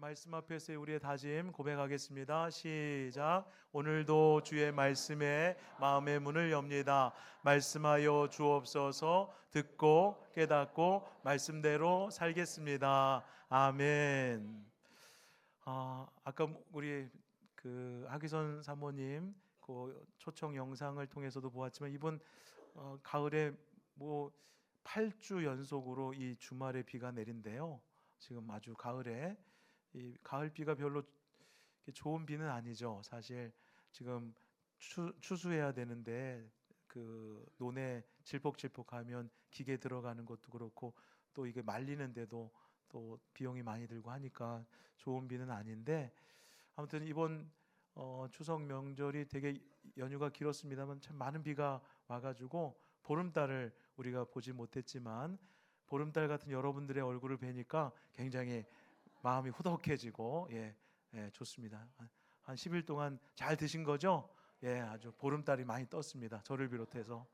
말씀 앞에서 우리의 다짐 고백하겠습니다. 시작. 오늘도 주의 말씀에 마음의 문을 엽니다. 말씀하여 주옵소서. 듣고 깨닫고 말씀대로 살겠습니다. 아멘. 아까 우리 하기선 사모님 그 초청 영상을 통해서도 보았지만 이번 가을에 8주 연속으로 이 주말에 비가 내린대요. 지금 아주 가을에 이 가을 비가 별로 좋은 비는 아니죠. 사실 지금 추수해야 되는데 그 논에 질퍽질퍽하면 기계 들어가는 것도 그렇고 또 이게 말리는데도 또 비용이 많이 들고 하니까 좋은 비는 아닌데, 아무튼 이번 추석 명절이 되게 연휴가 길었습니다만 참 많은 비가 와가지고 보름달을 우리가 보지 못했지만 보름달 같은 여러분들의 얼굴을 뵈니까 굉장히 마음이 후덕해지고 좋습니다. 한 10일 동안 잘 드신 거죠? 아주 보름달이 많이 떴습니다. 저를 비롯해서.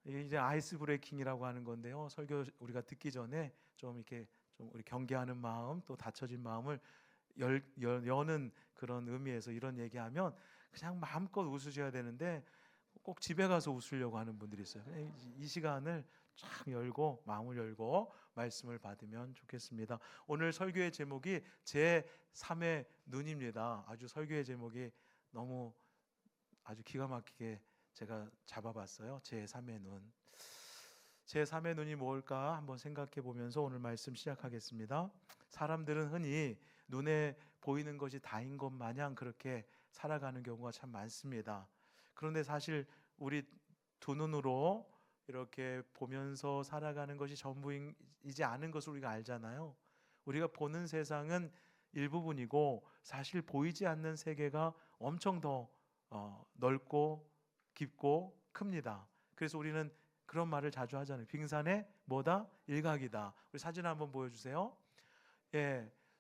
이게 이제 아이스 브레이킹이라고 하는 건데요. 설교 우리가 듣기 전에 좀 이렇게 좀 우리 경계하는 마음, 또 닫혀진 마음을 여는 그런 의미에서 이런 얘기하면 그냥 마음껏 웃으셔야 되는데 꼭 집에 가서 웃으려고 하는 분들이 있어요. 이 시간을 쫙 열고 마음을 열고 말씀을 받으면 좋겠습니다. 오늘 설교의 제목이 제3의 눈입니다. 아주 설교의 제목이 너무 아주 기가 막히게 제가 잡아봤어요. 제3의 눈. 제3의 눈이 뭘까 한번 생각해 보면서 오늘 말씀 시작하겠습니다. 사람들은 흔히 눈에 보이는 것이 다인 것 마냥 그렇게 살아가는 경우가 참 많습니다. 그런데 사실 우리 두 눈으로 이렇게 보면서 살아가는 것이 전부이지 않은 것을 우리가 알잖아요. 우리가 보는 세상은 일부분이고 사실 보이지 않는 세계가 엄청 더 넓고 깊고 큽니다. 그래서 우리는 그런 말을 자주 하잖아요. 빙산의 뭐다? 일각이다. 우리 사진 한번 보여주세요.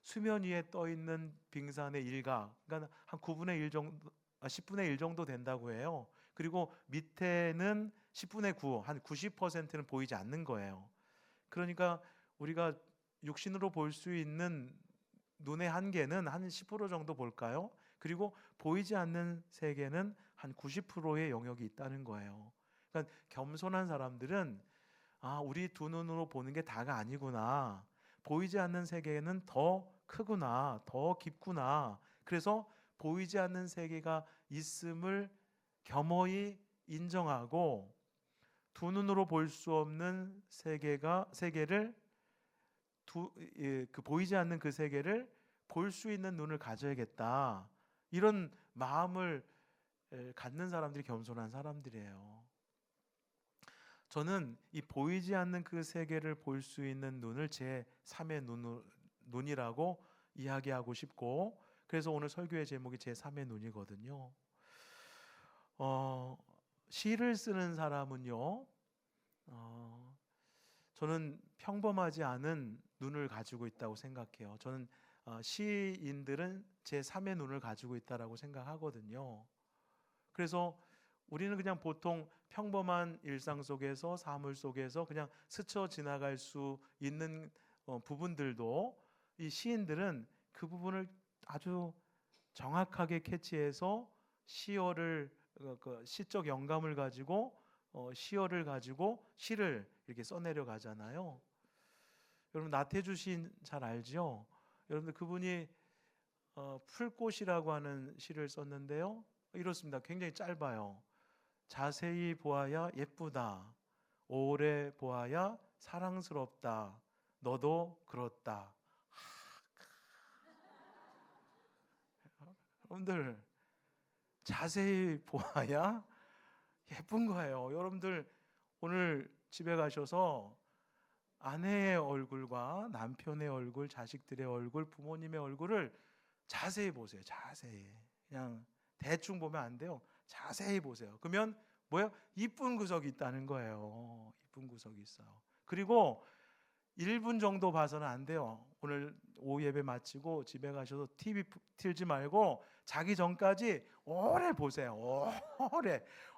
수면 위에 떠 있는 빙산의 일각, 그러니까 한 9분의 1 정도, 10분의 1 정도 된다고 해요. 그리고 밑에는 10분의 9, 한 90%는 보이지 않는 거예요. 그러니까 우리가 육신으로 볼 수 있는 눈의 한계는 한 10% 정도 볼까요? 그리고 보이지 않는 세계는 한 90%의 영역이 있다는 거예요. 그러니까 겸손한 사람들은 우리 두 눈으로 보는 게 다가 아니구나. 보이지 않는 세계는 더 크구나, 더 깊구나. 그래서 보이지 않는 세계가 있음을 겸허히 인정하고 두 눈으로 볼 수 없는 세계를 보이지 않는 그 세계를 볼 수 있는 눈을 가져야겠다. 이런 마음을 갖는 사람들이 겸손한 사람들이에요. 저는 이 보이지 않는 그 세계를 볼 수 있는 눈을 제3의 눈이라고 이야기하고 싶고, 그래서 오늘 설교의 제목이 제3의 눈이거든요. 시를 쓰는 사람은요, 저는 평범하지 않은 눈을 가지고 있다고 생각해요. 저는 시인들은 제3의 눈을 가지고 있다라고 생각하거든요. 그래서 우리는 그냥 보통 평범한 일상 속에서, 사물 속에서 그냥 스쳐 지나갈 수 있는 부분들도 이 시인들은 그 부분을 아주 정확하게 캐치해서 시어를 그 시적 영감을 가지고 시어를 가지고 시를 이렇게 써내려 가잖아요. 여러분 나태주 시인 잘 알죠? 여러분들 그분이 풀꽃이라고 하는 시를 썼는데요. 이렇습니다. 굉장히 짧아요. 자세히 보아야 예쁘다. 오래 보아야 사랑스럽다. 너도 그렇다. 여러분들 자세히 보아야 예쁜 거예요. 여러분들 오늘 집에 가셔서 아내의 얼굴과 남편의 얼굴, 자식들의 얼굴, 부모님의 얼굴을 자세히 보세요. 자세히. 그냥 대충 보면 안 돼요. 자세히 보세요. 그러면 뭐예요? 이쁜 구석이 있다는 거예요. 이쁜 구석이 있어요. 그리고 1분 정도 봐서는 안 돼요. 오늘 오후 예배 마치고 집에 가셔서 TV 틀지 말고 자기 전까지 오래 보세요.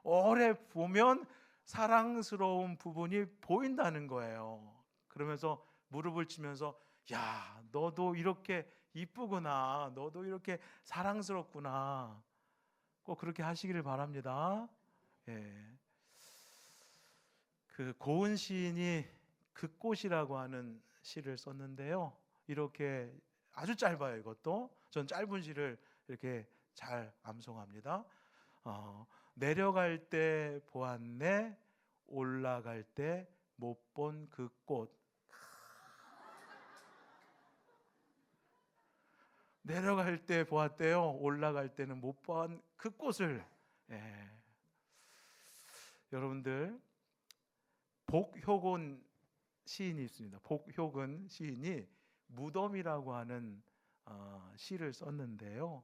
오래 보면 사랑스러운 부분이 보인다는 거예요. 그러면서 무릎을 치면서 야, 너도 이렇게 이쁘구나. 너도 이렇게 사랑스럽구나. 꼭 그렇게 하시기를 바랍니다. 예. 그 고은 시인이 그 꽃이라고 하는 시를 썼는데요. 이렇게 아주 짧아요. 이것도 전 짧은 시를 이렇게 잘 암송합니다. 내려갈 때 보았네, 올라갈 때 못 본 그 꽃. 내려갈 때 보았대요. 올라갈 때는 못 본 그 꽃을. 예. 여러분들, 복효곤 시인이 있습니다. 복효근 시인이 무덤이라고 하는 시를 썼는데요.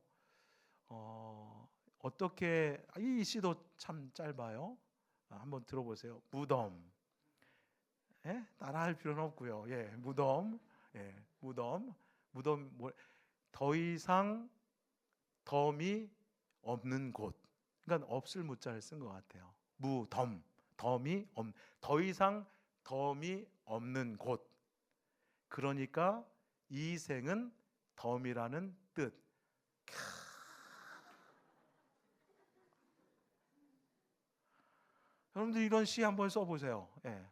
어떻게 이 시도 참 짧아요. 한번 들어보세요. 무덤. 예? 따라할 필요는 없고요. 예, 무덤. 예, 무덤. 무덤 더 이상 덤이 없는 곳. 그러니까 없을 무자를 쓴 것 같아요. 무덤. 더 이상 덤이 없는 곳. 그러니까 이 생은 덤이라는 뜻. 여러분들 이런 시 한번 써보세요. 예.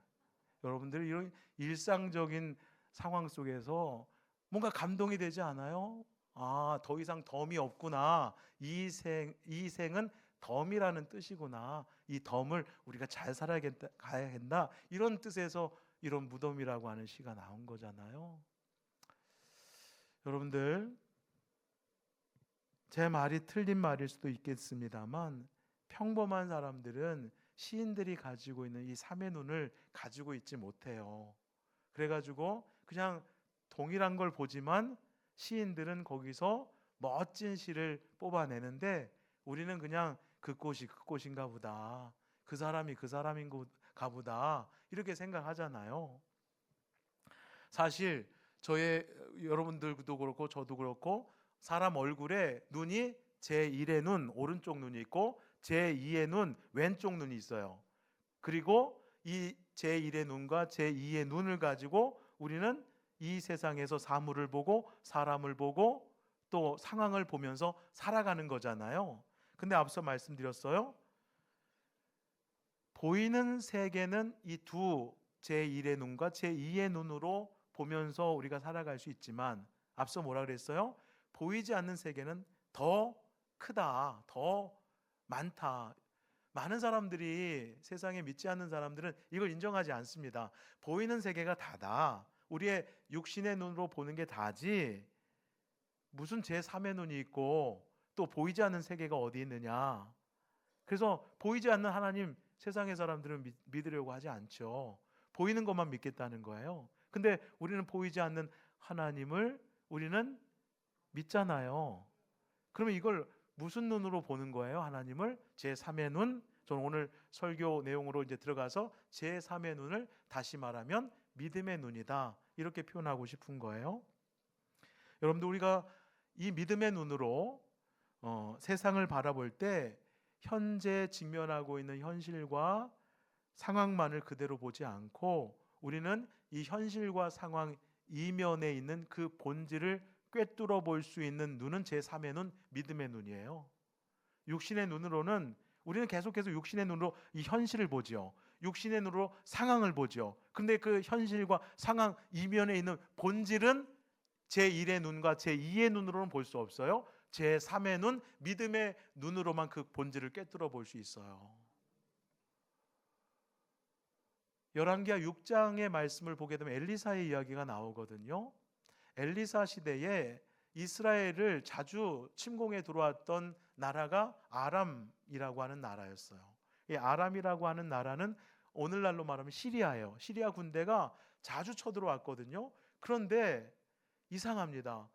여러분들 이런 일상적인 상황 속에서 뭔가 감동이 되지 않아요? 아, 더 이상 덤이 없구나. 이 생은 덤이라는 뜻이구나. 이 덤을 우리가 잘 살아가야 한다. 이런 뜻에서 이런 무덤이라고 하는 시가 나온 거잖아요. 여러분들, 제 말이 틀린 말일 수도 있겠습니다만 평범한 사람들은 시인들이 가지고 있는 이 삼의 눈을 가지고 있지 못해요. 그래가지고 그냥 동일한 걸 보지만 시인들은 거기서 멋진 시를 뽑아내는데 우리는 그냥 그 꽃이 그 꽃인가 보다, 그 사람이 그 사람인가 보다 이렇게 생각하잖아요. 사실 여러분들도 그렇고 저도 그렇고 사람 얼굴에 눈이 제1의 눈 오른쪽 눈이 있고 제2의 눈 왼쪽 눈이 있어요. 그리고 이 제1의 눈과 제2의 눈을 가지고 우리는 이 세상에서 사물을 보고 사람을 보고 또 상황을 보면서 살아가는 거잖아요. 근데 앞서 말씀드렸어요. 보이는 세계는 이 두 제1의 눈과 제2의 눈으로 보면서 우리가 살아갈 수 있지만 앞서 뭐라 그랬어요? 보이지 않는 세계는 더 크다, 더 많다. 많은 사람들이, 세상에 믿지 않는 사람들은 이걸 인정하지 않습니다. 보이는 세계가 다다. 우리의 육신의 눈으로 보는 게 다지 무슨 제3의 눈이 있고 또 보이지 않는 세계가 어디 있느냐. 그래서 보이지 않는 하나님 세상의 사람들은 믿으려고 하지 않죠. 보이는 것만 믿겠다는 거예요. 근데 우리는 보이지 않는 하나님을 우리는 믿잖아요. 그러면 이걸 무슨 눈으로 보는 거예요? 하나님을 제3의 눈. 저는 오늘 설교 내용으로 이제 들어가서 제3의 눈을 다시 말하면 믿음의 눈이다. 이렇게 표현하고 싶은 거예요. 여러분들 우리가 이 믿음의 눈으로 세상을 바라볼 때 현재 직면하고 있는 현실과 상황만을 그대로 보지 않고 우리는 이 현실과 상황 이면에 있는 그 본질을 꿰뚫어 볼 수 있는 눈은 제3의 눈, 믿음의 눈이에요. 육신의 눈으로는 우리는 계속해서 육신의 눈으로 이 현실을 보죠. 육신의 눈으로 상황을 보죠. 근데 그 현실과 상황 이면에 있는 본질은 제1의 눈과 제2의 눈으로는 볼 수 없어요. 제3의 눈, 믿음의 눈으로만 그 본질을 꿰뚫어 볼 수 있어요. 열왕기하 6장의 말씀을 보게 되면 엘리사의 이야기가 나오거든요. 엘리사 시대에 이스라엘을 자주 침공해 들어왔던 나라가 아람이라고 하는 나라였어요. 이 아람이라고 하는 나라는 오늘날로 말하면 시리아예요. 시리아 군대가 자주 쳐들어왔거든요. 그런데 이상합니다.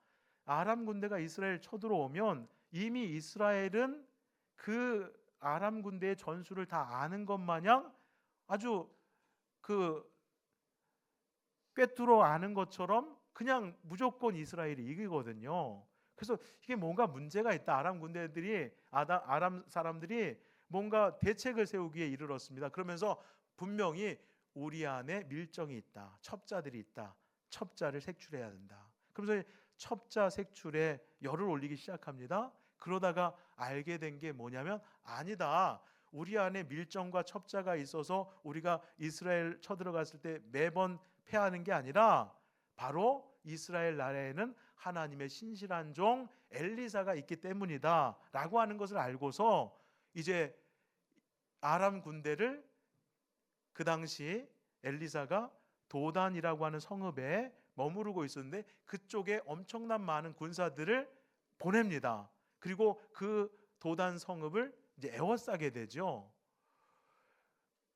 아람 군대가 이스라엘 쳐들어오면 이미 이스라엘은 그 아람 군대의 전술을 다 아는 것 마냥 아주 꿰뚫어 아는 것처럼 그냥 무조건 이스라엘이 이기거든요. 그래서 이게 뭔가 문제가 있다. 아람 사람들이 뭔가 대책을 세우기에 이르렀습니다. 그러면서 분명히 우리 안에 밀정이 있다. 첩자들이 있다. 첩자를 색출해야 된다. 그러면서 첩자 색출에 열을 올리기 시작합니다. 그러다가 알게 된 게 뭐냐면, 아니다, 우리 안에 밀정과 첩자가 있어서 우리가 이스라엘 쳐들어갔을 때 매번 패하는 게 아니라 바로 이스라엘 나라에는 하나님의 신실한 종 엘리사가 있기 때문이다 라고 하는 것을 알고서 이제 아람 군대를, 그 당시 엘리사가 도단이라고 하는 성읍에 머무르고 있었는데 그쪽에 엄청난 많은 군사들을 보냅니다. 그리고 그 도단 성읍을 이제 에워싸게 되죠.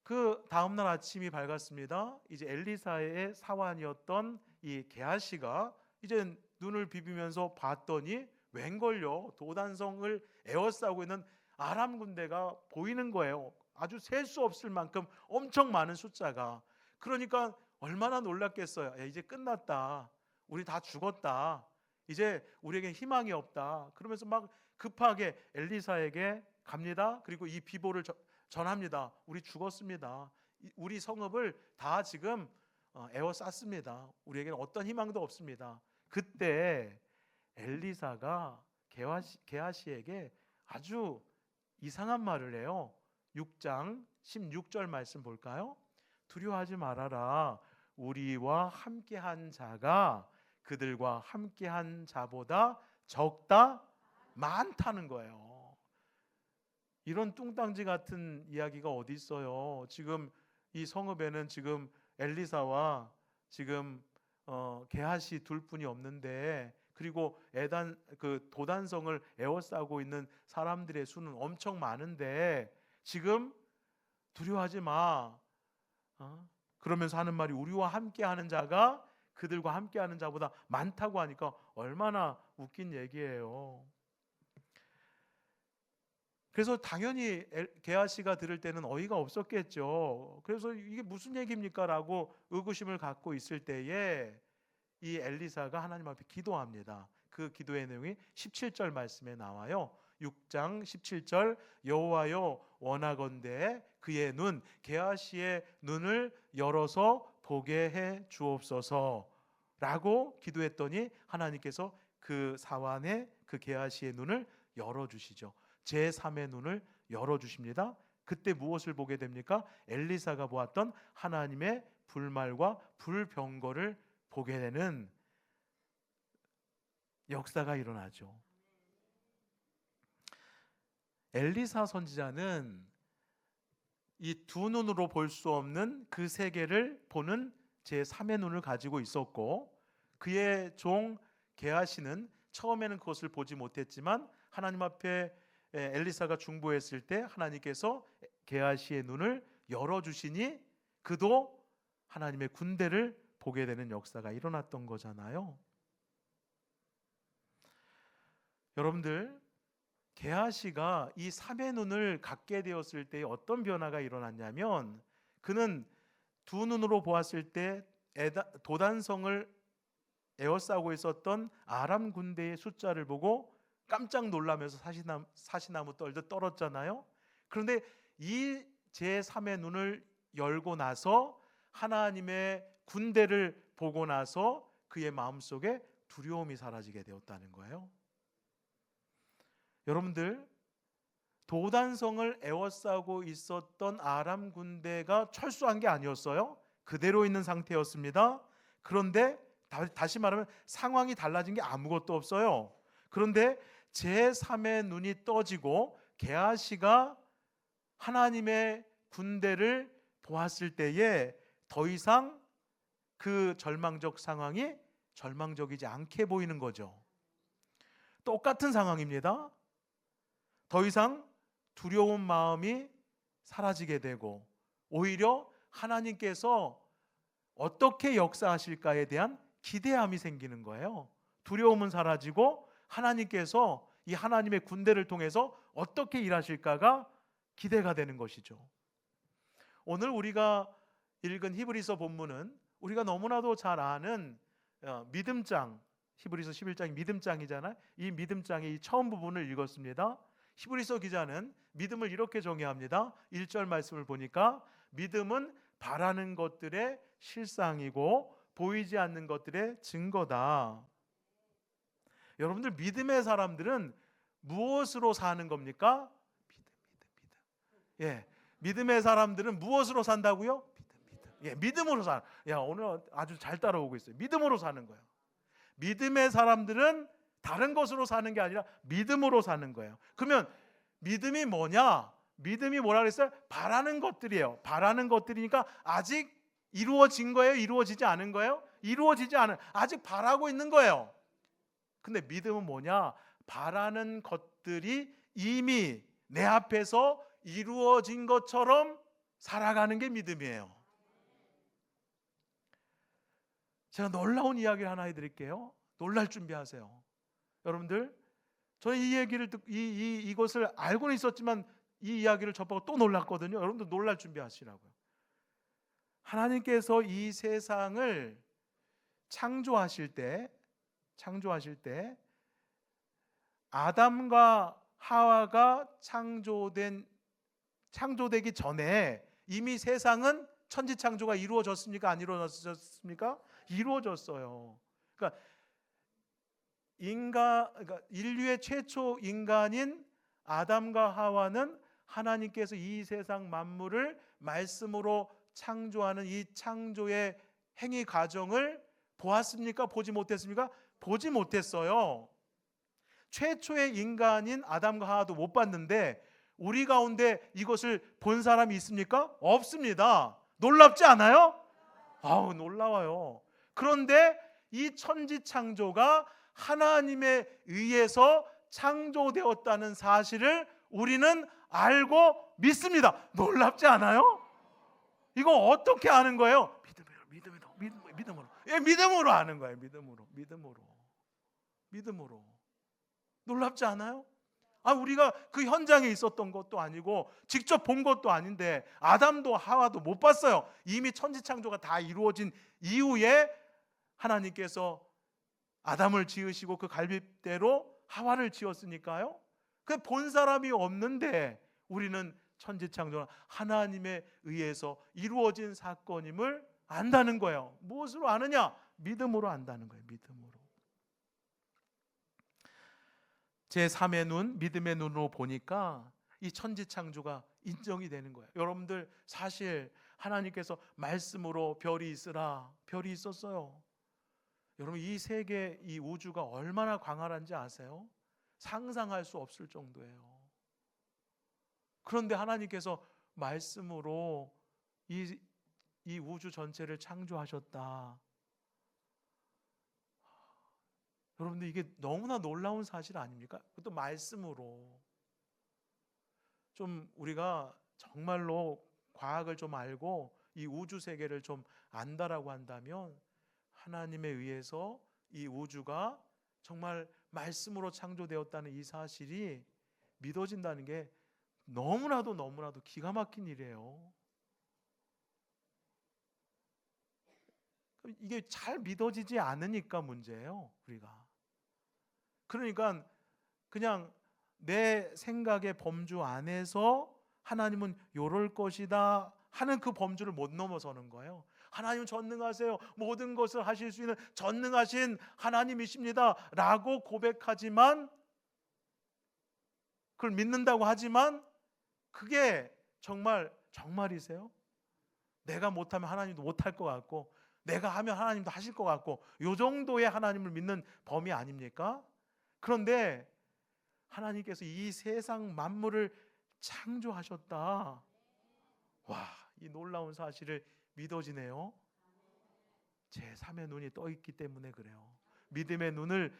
그 다음날 아침이 밝았습니다. 이제 엘리사의 사환이었던 이 게하시가 이제 눈을 비비면서 봤더니 웬걸요, 도단성을 에워싸고 있는 아람 군대가 보이는 거예요. 아주 셀 수 없을 만큼 엄청 많은 숫자가. 그러니까 얼마나 놀랐겠어요. 야, 이제 끝났다, 우리 다 죽었다, 이제 우리에게 희망이 없다. 그러면서 막 급하게 엘리사에게 갑니다. 그리고 이 비보를 전합니다. 우리 죽었습니다. 우리 성읍을 다 지금 에워쌌습니다. 우리에게는 어떤 희망도 없습니다. 그때 엘리사가 게하시에게 아주 이상한 말을 해요. 6장 16절 말씀 볼까요? 두려워하지 말아라. 우리와 함께한 자가 그들과 함께한 자보다 적다 많다는 거예요. 이런 뚱땅지 같은 이야기가 어디 있어요? 지금 이 성읍에는 지금 엘리사와 지금 게하시 둘뿐이 없는데, 그리고 그 도단성을 에워싸고 있는 사람들의 수는 엄청 많은데 지금 두려워하지 마, 그러면서 하는 말이 우리와 함께하는 자가 그들과 함께하는 자보다 많다고 하니까 얼마나 웃긴 얘기예요. 그래서 당연히 게하시가 들을 때는 어이가 없었겠죠. 그래서 이게 무슨 얘기입니까? 라고 의구심을 갖고 있을 때에 이 엘리사가 하나님 앞에 기도합니다. 그 기도의 내용이 17절 말씀에 나와요. 6장 17절, 여호와여 원하건대 그의 눈, 게하시의 눈을 열어서 보게 해 주옵소서 라고 기도했더니 하나님께서 그 사환의 그 게하시의 눈을 열어주시죠. 제3의 눈을 열어주십니다. 그때 무엇을 보게 됩니까? 엘리사가 보았던 하나님의 불말과 불병거를 보게 되는 역사가 일어나죠. 엘리사 선지자는 이 두 눈으로 볼 수 없는 그 세계를 보는 제3의 눈을 가지고 있었고, 그의 종 게하시는 처음에는 그것을 보지 못했지만 하나님 앞에 엘리사가 중보했을 때 하나님께서 게하시의 눈을 열어주시니 그도 하나님의 군대를 보게 되는 역사가 일어났던 거잖아요. 여러분들, 게하시가 이 3의 눈을 갖게 되었을 때 어떤 변화가 일어났냐면, 그는 두 눈으로 보았을 때 도단성을 에워싸고 있었던 아람 군대의 숫자를 보고 깜짝 놀라면서 사시나무 떨듯 떨었잖아요. 그런데 이 제3의 눈을 열고 나서 하나님의 군대를 보고 나서 그의 마음속에 두려움이 사라지게 되었다는 거예요. 여러분들, 도단성을 에워싸고 있었던 아람 군대가 철수한 게 아니었어요. 그대로 있는 상태였습니다. 그런데 다시 말하면 상황이 달라진 게 아무것도 없어요. 그런데 제3의 눈이 떠지고 게하시가 하나님의 군대를 보았을 때에 더 이상 그 절망적 상황이 절망적이지 않게 보이는 거죠. 똑같은 상황입니다. 더 이상 두려운 마음이 사라지게 되고 오히려 하나님께서 어떻게 역사하실까에 대한 기대함이 생기는 거예요. 두려움은 사라지고 하나님께서 이 하나님의 군대를 통해서 어떻게 일하실까가 기대가 되는 것이죠. 오늘 우리가 읽은 히브리서 본문은 우리가 너무나도 잘 아는 믿음장, 히브리서 11장이 믿음장이잖아요. 이 믿음장의 이 처음 부분을 읽었습니다. 히브리서 기자는 믿음을 이렇게 정의합니다. 1절 말씀을 보니까 믿음은 바라는 것들의 실상이고 보이지 않는 것들의 증거다. 여러분들, 믿음의 사람들은 무엇으로 사는 겁니까? 믿음. 예, 믿음의 사람들은 무엇으로 산다고요? 믿음. 예, 믿음으로 사. 야, 오늘 아주 잘 따라오고 있어요. 믿음으로 사는 거예요. 믿음의 사람들은 다른 것으로 사는 게 아니라 믿음으로 사는 거예요. 그러면 믿음이 뭐냐? 믿음이 뭐라 그랬어요? 바라는 것들이에요. 바라는 것들이니까 아직 이루어진 거예요? 이루어지지 않은 거예요? 이루어지지 않은, 아직 바라고 있는 거예요. 근데 믿음은 뭐냐? 바라는 것들이 이미 내 앞에서 이루어진 것처럼 살아가는 게 믿음이에요. 제가 놀라운 이야기를 하나 해드릴게요. 놀랄 준비하세요. 여러분들, 저는 이 얘기를 이것을 알고는 있었지만 이 이야기를 접하고 또 놀랐거든요. 여러분들 놀랄 준비하시라고요. 하나님께서 이 세상을 창조하실 때 아담과 하와가 창조되기 전에 이미 세상은 천지창조가 이루어졌습니까? 안 이루어졌습니까? 이루어졌어요. 그러니까 인류의 최초 인간인 아담과 하와는 하나님께서 이 세상 만물을 말씀으로 창조하는 이 창조의 행위 과정을 보았습니까? 보지 못했습니까? 보지 못했어요. 최초의 인간인 아담과 하와도 못 봤는데 우리 가운데 이것을 본 사람이 있습니까? 없습니다. 놀랍지 않아요? 아우, 놀라워요. 그런데 이 천지창조가 하나님에 의해서 창조되었다는 사실을 우리는 알고 믿습니다. 놀랍지 않아요? 이거 어떻게 아는 거예요? 믿음으로. 예, 믿음으로 아는 거예요. 믿음으로. 놀랍지 않아요? 우리가 그 현장에 있었던 것도 아니고 직접 본 것도 아닌데 아담도 하와도 못 봤어요. 이미 천지창조가 다 이루어진 이후에 하나님께서 아담을 지으시고 그 갈빗대로 하와를 지었으니까요. 그 본 사람이 없는데 우리는 천지창조는 하나님에 의해서 이루어진 사건임을 안다는 거예요. 무엇으로 아느냐? 믿음으로 안다는 거예요. 믿음으로. 제3의 눈, 믿음의 눈으로 보니까 이 천지창조가 인정이 되는 거예요. 여러분들, 사실 하나님께서 말씀으로 별이 있으라, 별이 있었어요. 여러분, 이 세계, 이 우주가 얼마나 광활한지 아세요? 상상할 수 없을 정도예요. 그런데 하나님께서 말씀으로 이 우주 전체를 창조하셨다. 여러분들, 이게 너무나 놀라운 사실 아닙니까? 그것도 말씀으로. 좀 우리가 정말로 과학을 좀 알고 이 우주 세계를 좀 안다라고 한다면 하나님에 의해서 이 우주가 정말 말씀으로 창조되었다는 이 사실이 믿어진다는 게 너무나도 기가 막힌 일이에요. 이게 잘 믿어지지 않으니까 문제예요, 우리가. 그러니까 그냥 내 생각의 범주 안에서 하나님은 요럴 것이다 하는 그 범주를 못 넘어서는 거예요. 하나님 전능하세요. 모든 것을 하실 수 있는 전능하신 하나님이십니다 라고 고백하지만, 그걸 믿는다고 하지만 그게 정말이세요? 내가 못하면 하나님도 못할 것 같고 내가 하면 하나님도 하실 것 같고 요 정도의 하나님을 믿는 범위 아닙니까? 그런데 하나님께서 이 세상 만물을 창조하셨다. 와, 이 놀라운 사실을 믿어지네요. 제3의 눈이 떠 있기 때문에 그래요. 믿음의 눈을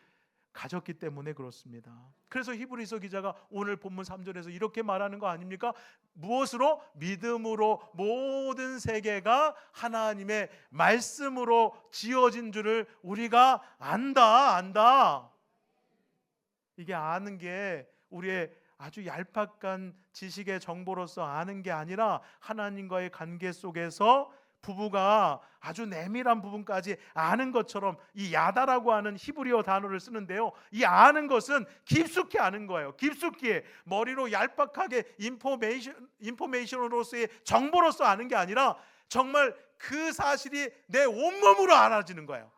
가졌기 때문에 그렇습니다. 그래서 히브리서 기자가 오늘 본문 3절에서 이렇게 말하는 거 아닙니까? 무엇으로? 믿음으로 모든 세계가 하나님의 말씀으로 지어진 줄을 우리가 안다. 이게 아는 게 우리의 아주 얄팍한 지식의 정보로서 아는 게 아니라 하나님과의 관계 속에서 부부가 아주 내밀한 부분까지 아는 것처럼, 이 야다라고 하는 히브리어 단어를 쓰는데요, 이 아는 것은 깊숙이 아는 거예요. 깊숙이 머리로 얄팍하게 인포메이션으로서의 정보로서 아는 게 아니라 정말 그 사실이 내 온몸으로 알아지는 거예요.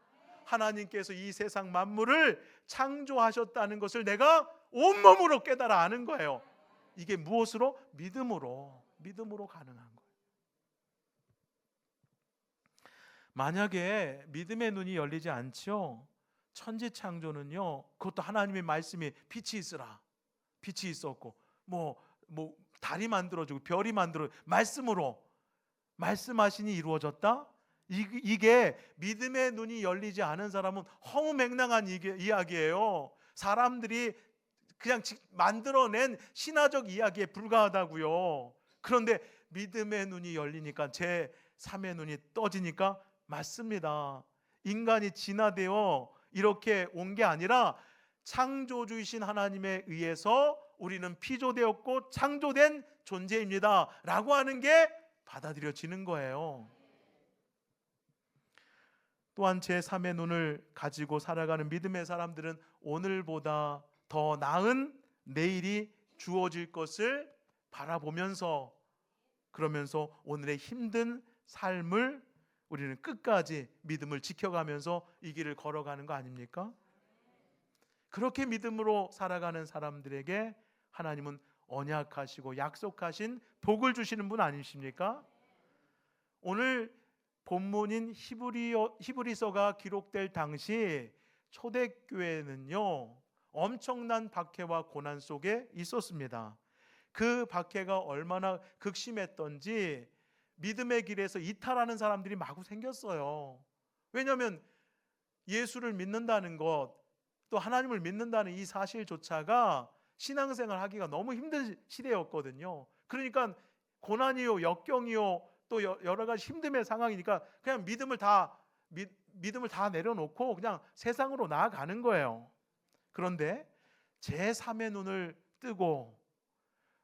하나님께서 이 세상 만물을 창조하셨다는 것을 내가 온몸으로 깨달아 아는 거예요. 이게 무엇으로? 믿음으로 가능한 거예요. 만약에 믿음의 눈이 열리지 않죠, 천지 창조는요, 그것도 하나님의 말씀이 빛이 있으라, 빛이 있었고 뭐 달이 만들어지고 별이 만들어, 말씀으로 말씀하시니 이루어졌다. 이게 믿음의 눈이 열리지 않은 사람은 허무맹랑한 이야기예요. 사람들이 그냥 만들어낸 신화적 이야기에 불과하다고요. 그런데 믿음의 눈이 열리니까, 제 3의 눈이 떠지니까 맞습니다. 인간이 진화되어 이렇게 온 게 아니라 창조주이신 하나님에 의해서 우리는 피조되었고 창조된 존재입니다 라고 하는 게 받아들여지는 거예요. 또한 제3의 눈을 가지고 살아가는 믿음의 사람들은 오늘보다 더 나은 내일이 주어질 것을 바라보면서, 그러면서 오늘의 힘든 삶을 우리는 끝까지 믿음을 지켜가면서 이 길을 걸어가는 거 아닙니까? 그렇게 믿음으로 살아가는 사람들에게 하나님은 언약하시고 약속하신 복을 주시는 분 아니십니까? 오늘 본문인 히브리서가 기록될 당시 초대교회는요, 엄청난 박해와 고난 속에 있었습니다. 그 박해가 얼마나 극심했던지 믿음의 길에서 이탈하는 사람들이 마구 생겼어요. 왜냐하면 예수를 믿는다는 것, 또 하나님을 믿는다는 이 사실조차가 신앙생활 하기가 너무 힘든 시대였거든요. 그러니까 고난이요, 역경이요, 또 여러 가지 힘듦의 상황이니까 그냥 믿음을 다 내려놓고 그냥 세상으로 나아가는 거예요. 그런데 제3의 눈을 뜨고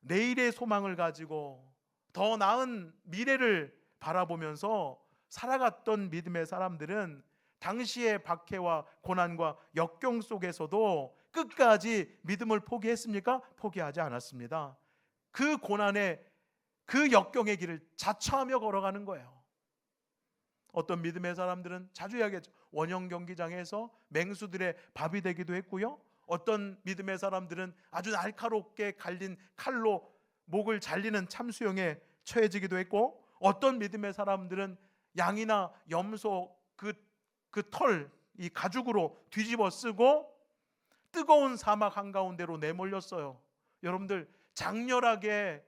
내일의 소망을 가지고 더 나은 미래를 바라보면서 살아갔던 믿음의 사람들은 당시의 박해와 고난과 역경 속에서도 끝까지 믿음을 포기했습니까? 포기하지 않았습니다. 그 고난의, 그 역경의 길을 자처하며 걸어가는 거예요. 어떤 믿음의 사람들은 자주 이야기하죠. 원형 경기장에서 맹수들의 밥이 되기도 했고요, 어떤 믿음의 사람들은 아주 날카롭게 갈린 칼로 목을 잘리는 참수형에 처해지기도 했고, 어떤 믿음의 사람들은 양이나 염소 그 털, 이 가죽으로 뒤집어 쓰고 뜨거운 사막 한가운데로 내몰렸어요. 여러분들, 장렬하게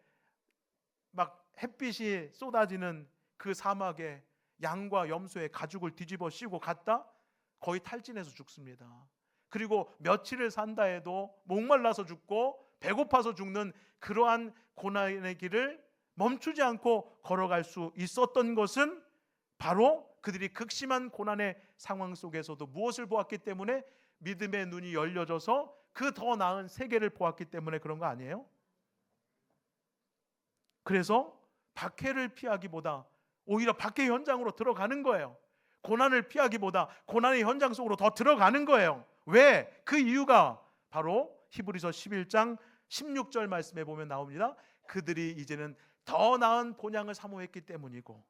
막 햇빛이 쏟아지는 그 사막에 양과 염소의 가죽을 뒤집어 씌우고 갔다 거의 탈진해서 죽습니다. 그리고 며칠을 산다 해도 목말라서 죽고 배고파서 죽는 그러한 고난의 길을 멈추지 않고 걸어갈 수 있었던 것은 바로 그들이 극심한 고난의 상황 속에서도 무엇을 보았기 때문에? 믿음의 눈이 열려져서 그 더 나은 세계를 보았기 때문에 그런 거 아니에요? 그래서 박해를 피하기보다 오히려 박해 현장으로 들어가는 거예요. 고난을 피하기보다 고난의 현장 속으로 더 들어가는 거예요. 왜? 그 이유가 바로 히브리서 11장 16절 말씀에 보면 나옵니다. 그들이 이제는 더 나은 본향을 사모했기 때문이고,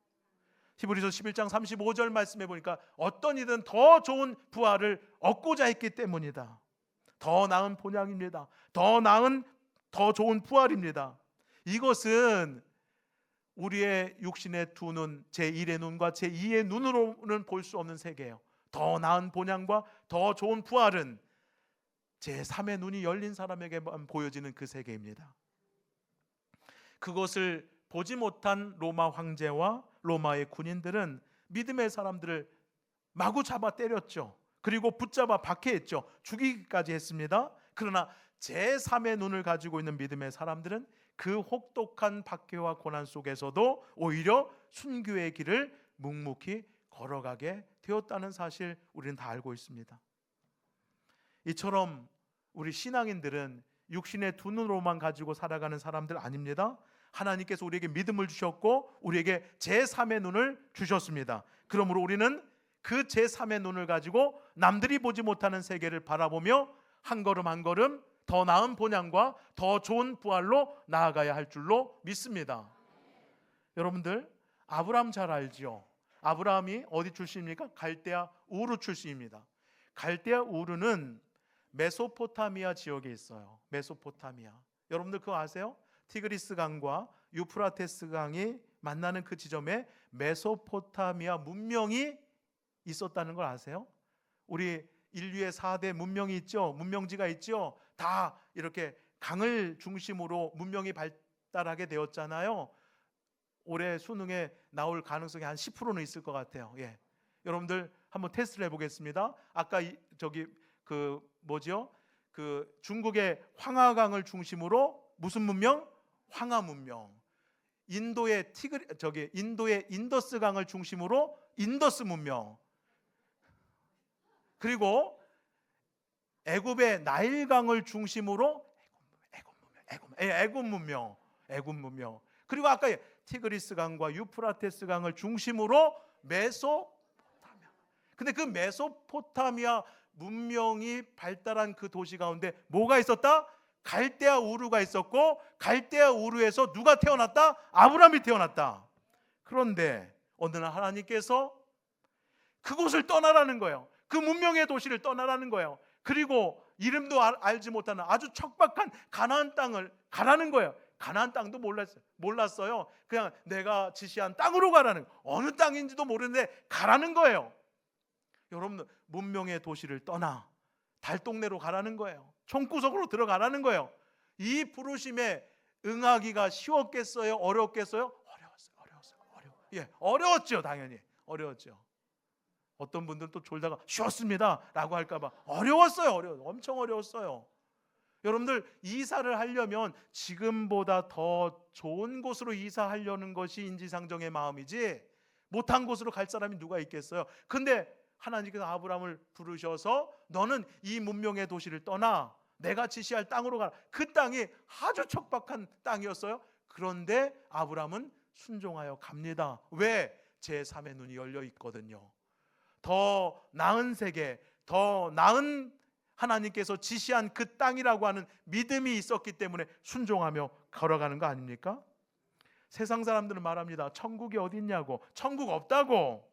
히브리서 11장 35절 말씀에 보니까 어떤 이든 더 좋은 부활을 얻고자 했기 때문이다. 더 나은 본향입니다. 더 좋은 부활입니다. 이것은 우리의 육신의 두 눈, 제1의 눈과 제2의 눈으로는 볼 수 없는 세계예요. 더 나은 본향과 더 좋은 부활은 제3의 눈이 열린 사람에게만 보여지는 그 세계입니다. 그것을 보지 못한 로마 황제와 로마의 군인들은 믿음의 사람들을 마구 잡아 때렸죠. 그리고 붙잡아 박해했죠. 죽이기까지 했습니다. 그러나 제3의 눈을 가지고 있는 믿음의 사람들은 그 혹독한 박해와 고난 속에서도 오히려 순교의 길을 묵묵히 걸어가게 되었다는 사실 우리는 다 알고 있습니다. 이처럼 우리 신앙인들은 육신의 두 눈으로만 가지고 살아가는 사람들 아닙니다. 하나님께서 우리에게 믿음을 주셨고 우리에게 제3의 눈을 주셨습니다. 그러므로 우리는 그 제3의 눈을 가지고 남들이 보지 못하는 세계를 바라보며 한 걸음 한 걸음 더 나은 본향과 더 좋은 부활로 나아가야 할 줄로 믿습니다. 여러분들, 아브라함 잘 알죠? 아브라함이 어디 출신입니까? 갈대아 우르 출신입니다. 갈대아 우르는 메소포타미아 지역에 있어요. 메소포타미아. 여러분들 그거 아세요? 티그리스 강과 유프라테스 강이 만나는 그 지점에 메소포타미아 문명이 있었다는 걸 아세요? 우리 인류의 4대 문명이 있죠. 문명지가 있죠. 다 이렇게 강을 중심으로 문명이 발달하게 되었잖아요. 올해 수능에 나올 가능성이 한 10%는 있을 것 같아요. 예. 여러분들 한번 테스트를 해보겠습니다. 아까 그 중국의 황하강을 중심으로 무슨 문명? 황하 문명. 인도의 인더스 강을 중심으로 인더스 문명. 그리고 애굽의 나일강을 중심으로 애굽 문명. 그리고 아까 티그리스 강과 유프라테스 강을 중심으로 메소포타미아. 근데 그 메소포타미아 문명이 발달한 그 도시 가운데 뭐가 있었다? 갈대아 우르가 있었고, 갈대아 우르에서 누가 태어났다? 아브라함이 태어났다. 그런데 어느 날 하나님께서 그곳을 떠나라는 거예요. 그 문명의 도시를 떠나라는 거예요. 그리고 이름도 알지 못하는 아주 척박한 가나안 땅을 가라는 거예요. 가나안 땅도 몰랐어요. 그냥 내가 지시한 땅으로 가라는, 어느 땅인지도 모르는데 가라는 거예요. 여러분, 문명의 도시를 떠나 달동네로 가라는 거예요. 총구석으로 들어가라는 거예요. 이 부르심에 응하기가 쉬웠겠어요? 어렵겠어요? 어려웠죠. 당연히 어려웠죠. 어떤 분들은 또 졸다가 쉬었습니다 라고 할까봐 어려웠어요. 엄청 어려웠어요. 여러분들, 이사를 하려면 지금보다 더 좋은 곳으로 이사하려는 것이 인지상정의 마음이지, 못한 곳으로 갈 사람이 누가 있겠어요? 근데 하나님께서 아브라함을 부르셔서 너는 이 문명의 도시를 떠나 내가 지시할 땅으로 가라. 그 땅이 아주 척박한 땅이었어요. 그런데 아브라함은 순종하여 갑니다. 왜? 제3의 눈이 열려 있거든요. 더 나은 세계, 더 나은 하나님께서 지시한 그 땅이라고 하는 믿음이 있었기 때문에 순종하며 걸어가는 거 아닙니까? 세상 사람들은 말합니다. 천국이 어디 있냐고. 천국 없다고.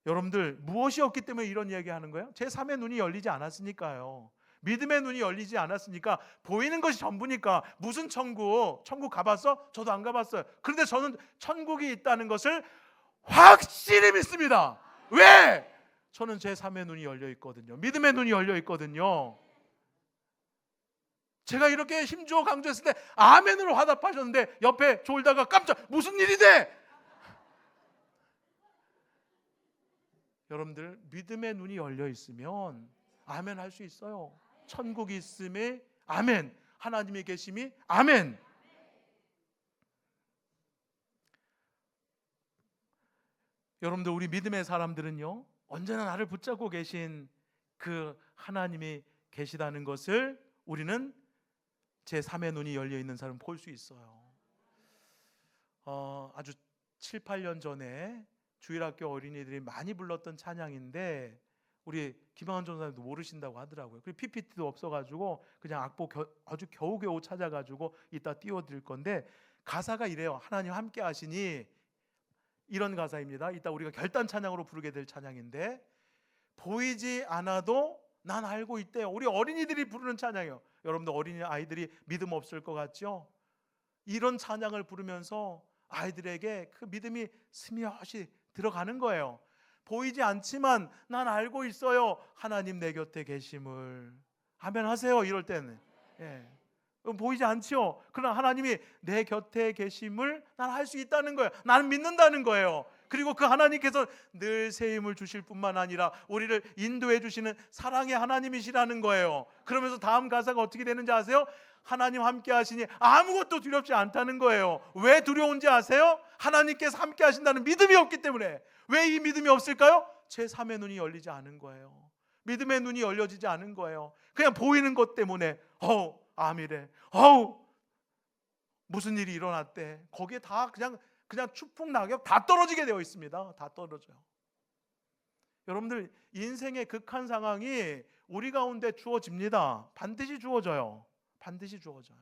여러분들, 무엇이 없기 때문에 이런 이야기하는 거예요? 제3의 눈이 열리지 않았으니까요. 믿음의 눈이 열리지 않았으니까, 보이는 것이 전부니까. 무슨 천국? 천국 가봤어? 저도 안 가봤어요. 그런데 저는 천국이 있다는 것을 확실히 믿습니다. 왜? 저는 제3의 눈이 열려 있거든요. 믿음의 눈이 열려 있거든요. 제가 이렇게 힘주어 강조했을 때 아멘으로 화답하셨는데 옆에 졸다가 깜짝, 무슨 일이 돼? 여러분들, 믿음의 눈이 열려 있으면 아멘 할 수 있어요. 천국이 있음에 아멘, 하나님이 계심이 아멘. 여러분들, 우리 믿음의 사람들은요, 언제나 나를 붙잡고 계신 그 하나님이 계시다는 것을 우리는 제3의 눈이 열려 있는 사람은 볼 수 있어요. 아주 7, 8년 전에 주일학교 어린이들이 많이 불렀던 찬양인데 우리 김한원 전사님도 모르신다고 하더라고요. 그리고 PPT도 없어가지고 그냥 악보 아주 겨우겨우 찾아가지고 이따 띄워드릴 건데, 가사가 이래요. 하나님 함께 하시니, 이런 가사입니다. 이따 우리가 결단 찬양으로 부르게 될 찬양인데, 보이지 않아도 난 알고 있대요. 우리 어린이들이 부르는 찬양이에요. 여러분들, 어린이 아이들이 믿음 없을 것 같죠? 이런 찬양을 부르면서 아이들에게 그 믿음이 스며시 들어가는 거예요. 보이지 않지만 난 알고 있어요. 하나님 내 곁에 계심을. 아멘 하세요. 이럴 때는. 보이지 않죠? 그러나 하나님이 내 곁에 계심을 난 할 수 있다는 거예요. 나는 믿는다는 거예요. 그리고 그 하나님께서 늘 새 힘을 주실 뿐만 아니라 우리를 인도해 주시는 사랑의 하나님이시라는 거예요. 그러면서 다음 가사가 어떻게 되는지 아세요? 하나님 함께 하시니 아무것도 두렵지 않다는 거예요. 왜 두려운지 아세요? 하나님께서 함께 하신다는 믿음이 없기 때문에. 왜 이 믿음이 없을까요? 제3의 눈이 열리지 않은 거예요. 믿음의 눈이 열려지지 않은 거예요. 그냥 보이는 것 때문에 암이래, 무슨 일이 일어났대, 거기에 다 그냥 추풍 낙엽 다 떨어지게 되어 있습니다. 다 떨어져요. 여러분들, 인생의 극한 상황이 우리 가운데 주어집니다. 반드시 주어져요. 반드시 주어져요.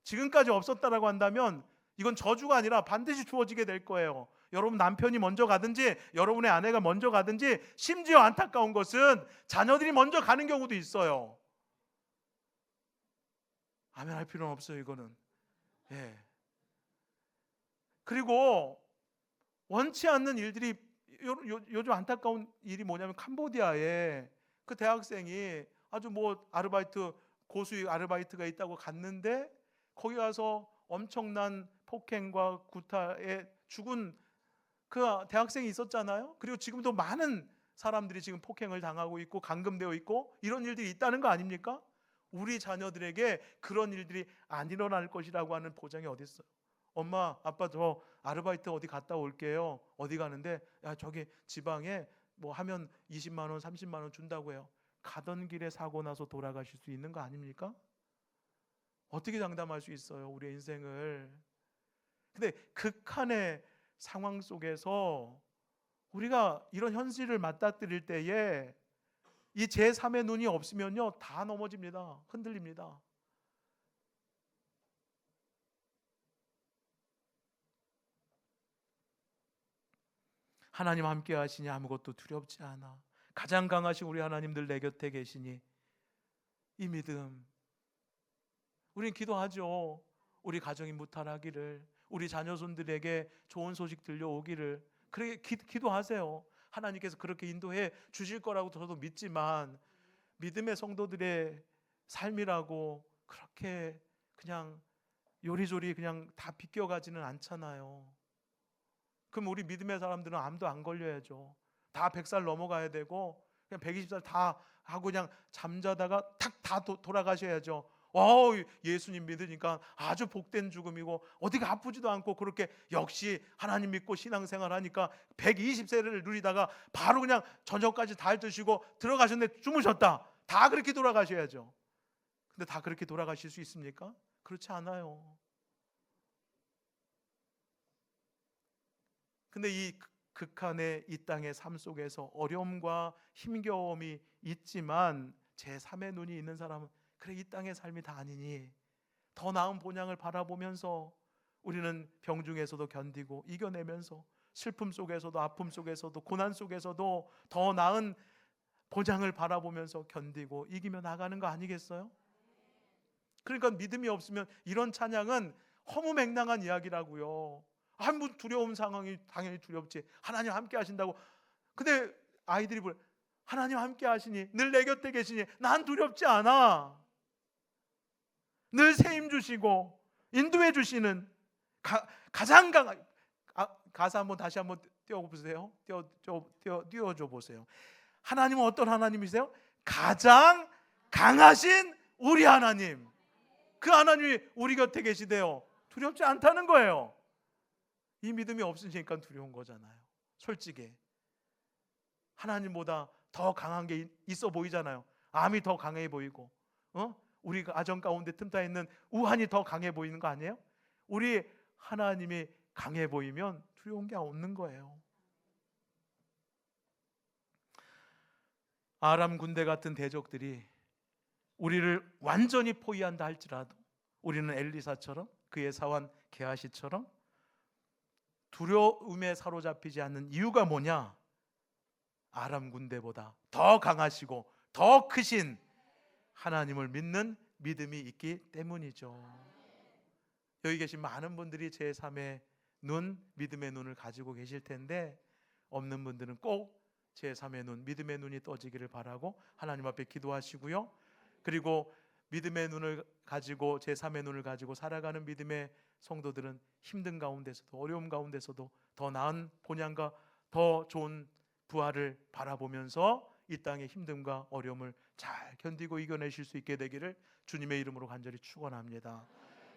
지금까지 없었다라고 한다면 이건 저주가 아니라 반드시 주어지게 될 거예요. 여러분 남편이 먼저 가든지 여러분의 아내가 먼저 가든지, 심지어 안타까운 것은 자녀들이 먼저 가는 경우도 있어요. 아멘 할 필요는 없어요, 이거는. 예. 그리고 원치 않는 일들이, 요즘 안타까운 일이 뭐냐면, 캄보디아에 그 대학생이 아주 뭐 아르바이트, 고수익 아르바이트가 있다고 갔는데 거기 가서 엄청난 폭행과 구타에 죽은 그 대학생이 있었잖아요. 그리고 지금도 많은 사람들이 지금 폭행을 당하고 있고 감금되어 있고 이런 일들이 있다는 거 아닙니까? 우리 자녀들에게 그런 일들이 안 일어날 것이라고 하는 보장이 어디 있어요? 엄마, 아빠 저 아르바이트 어디 갔다 올게요. 어디 가는데, 야 저기 지방에 뭐 하면 20만 원, 30만 원 준다고 해요. 가던 길에 사고 나서 돌아가실 수 있는 거 아닙니까? 어떻게 장담할 수 있어요, 우리의 인생을? 근데 극한의 상황 속에서 우리가 이런 현실을 맞닥뜨릴 때에 이 제3의 눈이 없으면요, 다 넘어집니다. 흔들립니다. 하나님 함께 하시니 아무것도 두렵지 않아. 가장 강하신 우리 하나님 늘 내 곁에 계시니, 이 믿음, 우린 기도하죠. 우리 가정이 무탈하기를, 우리 자녀손들에게 좋은 소식 들려오기를, 그렇게 기도하세요. 하나님께서 그렇게 인도해 주실 거라고 저도 믿지만, 믿음의 성도들의 삶이라고 그렇게 그냥 요리조리 그냥 다 비껴가지는 않잖아요. 그럼 우리 믿음의 사람들은 암도 안 걸려야죠. 다 100살 넘어가야 되고 그냥 120살 다 하고 그냥 잠자다가 탁 다 돌아가셔야죠. 예수님 믿으니까 아주 복된 죽음이고 어디가 아프지도 않고, 그렇게 역시 하나님 믿고 신앙생활 하니까 120세를 누리다가 바로 그냥 저녁까지 다 드시고 들어가셨는데 주무셨다. 다 그렇게 돌아가셔야죠. 근데 다 그렇게 돌아가실 수 있습니까? 그렇지 않아요. 근데 이 극한의 이 땅의 삶 속에서 어려움과 힘겨움이 있지만, 제3의 눈이 있는 사람은 그래, 이 땅의 삶이 다 아니니 더 나은 본향을 바라보면서 우리는 병중에서도 견디고 이겨내면서, 슬픔 속에서도 아픔 속에서도 고난 속에서도 더 나은 본향을 바라보면서 견디고 이기며 나가는 거 아니겠어요? 그러니까 믿음이 없으면 이런 찬양은 허무맹랑한 이야기라고요. 뭐 두려운 상황이 당연히 두렵지. 하나님 함께 하신다고. 근데 아이들이 하나님 함께 하시니, 늘 내 곁에 계시니 난 두렵지 않아. 늘 세임 주시고 인도해 주시는 가장 강한, 가사 한번 다시 한번 띄워보세요. 띄워줘 보세요. 하나님은 어떤 하나님이세요? 가장 강하신 우리 하나님. 그 하나님이 우리 곁에 계시대요. 두렵지 않다는 거예요. 이 믿음이 없으니까 두려운 거잖아요. 솔직히 하나님보다 더 강한 게 있어 보이잖아요. 암이 더 강해 보이고, 우리 가정 가운데 틈타 있는 우환이 더 강해 보이는 거 아니에요? 우리 하나님이 강해 보이면 두려운 게 없는 거예요. 아람 군대 같은 대적들이 우리를 완전히 포위한다 할지라도, 우리는 엘리사처럼, 그의 사환 게하시처럼 두려움에 사로잡히지 않는 이유가 뭐냐? 아람 군대보다 더 강하시고 더 크신 하나님을 믿는 믿음이 있기 때문이죠. 여기 계신 많은 분들이 제3의 눈, 믿음의 눈을 가지고 계실 텐데, 없는 분들은 꼭 제3의 눈, 믿음의 눈이 떠지기를 바라고 하나님 앞에 기도하시고요. 그리고 믿음의 눈을 가지고, 제3의 눈을 가지고 살아가는 믿음의 성도들은 힘든 가운데서도, 어려움 가운데서도 더 나은 본향과 더 좋은 부활을 바라보면서 이 땅의 힘듦과 어려움을 잘 견디고 이겨내실 수 있게 되기를 주님의 이름으로 간절히 축원합니다.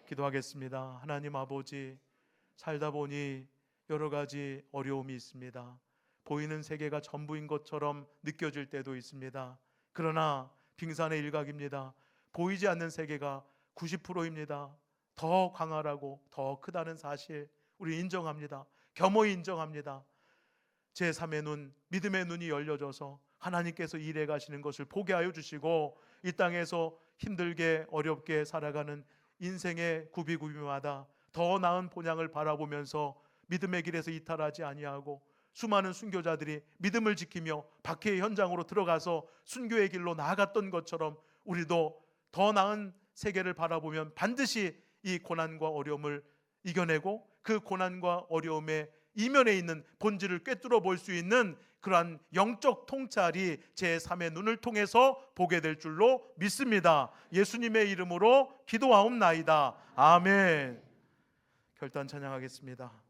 기도하겠습니다. 하나님 아버지, 살다 보니 여러 가지 어려움이 있습니다. 보이는 세계가 전부인 것처럼 느껴질 때도 있습니다. 그러나 빙산의 일각입니다. 보이지 않는 세계가 90%입니다. 더 강하라고, 더 크다는 사실 우리 인정합니다. 겸허히 인정합니다. 제3의 눈, 믿음의 눈이 열려져서 하나님께서 일해 가시는 것을 보게 하여 주시고, 이 땅에서 힘들게 어렵게 살아가는 인생의 구비구비마다 더 나은 본향을 바라보면서 믿음의 길에서 이탈하지 아니하고 수많은 순교자들이 믿음을 지키며 박해의 현장으로 들어가서 순교의 길로 나아갔던 것처럼 우리도 더 나은 세계를 바라보면 반드시 이 고난과 어려움을 이겨내고 그 고난과 어려움의 이면에 있는 본질을 꿰뚫어 볼 수 있는 그러한 영적 통찰이 제3의 눈을 통해서 보게 될 줄로 믿습니다. 예수님의 이름으로 기도하옵나이다. 아멘. 결단 찬양하겠습니다.